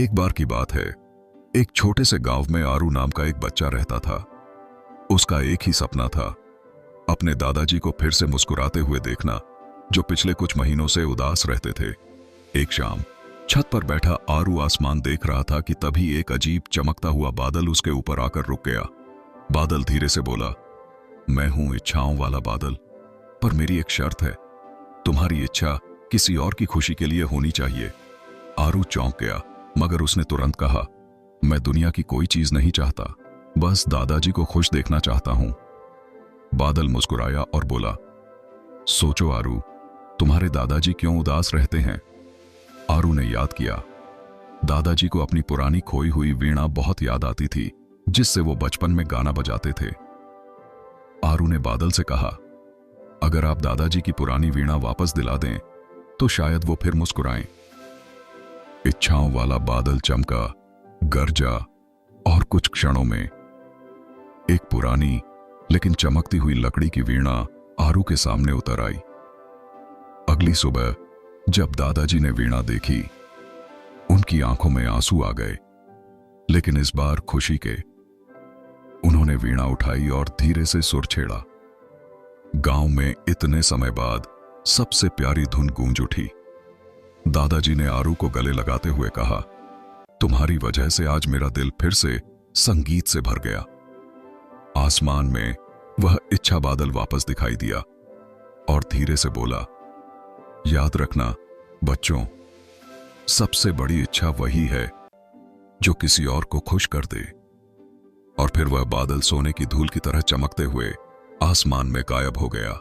एक बार की बात है, एक छोटे से गांव में आरू नाम का एक बच्चा रहता था। उसका एक ही सपना था, अपने दादाजी को फिर से मुस्कुराते हुए देखना, जो पिछले कुछ महीनों से उदास रहते थे। एक शाम छत पर बैठा आरू आसमान देख रहा था कि तभी एक अजीब चमकता हुआ बादल उसके ऊपर आकर रुक गया। बादल धीरे से बोला, मैं हूं इच्छाओं वाला बादल, पर मेरी एक शर्त है, तुम्हारी इच्छा किसी और की खुशी के लिए होनी चाहिए। आरू चौंक गया, मगर उसने तुरंत कहा, मैं दुनिया की कोई चीज नहीं चाहता, बस दादाजी को खुश देखना चाहता हूं। बादल मुस्कुराया और बोला, सोचो आरू, तुम्हारे दादाजी क्यों उदास रहते हैं? आरू ने याद किया, दादाजी को अपनी पुरानी खोई हुई वीणा बहुत याद आती थी, जिससे वो बचपन में गाना बजाते थे। आरू ने बादल से कहा, अगर आप दादाजी की पुरानी वीणा वापस दिला दें तो शायद वो फिर मुस्कुराएं। इच्छाओं वाला बादल चमका, गरजा और कुछ क्षणों में एक पुरानी लेकिन चमकती हुई लकड़ी की वीणा आरू के सामने उतर आई। अगली सुबह जब दादाजी ने वीणा देखी, उनकी आंखों में आंसू आ गए, लेकिन इस बार खुशी के। उन्होंने वीणा उठाई और धीरे से सुर छेड़ा। गांव में इतने समय बाद सबसे प्यारी धुन गूंज उठी। दादाजी ने आरू को गले लगाते हुए कहा, तुम्हारी वजह से आज मेरा दिल फिर से संगीत से भर गया। आसमान में वह इच्छा बादल वापस दिखाई दिया और धीरे से बोला, याद रखना बच्चों, सबसे बड़ी इच्छा वही है जो किसी और को खुश कर दे। और फिर वह बादल सोने की धूल की तरह चमकते हुए आसमान में गायब हो गया।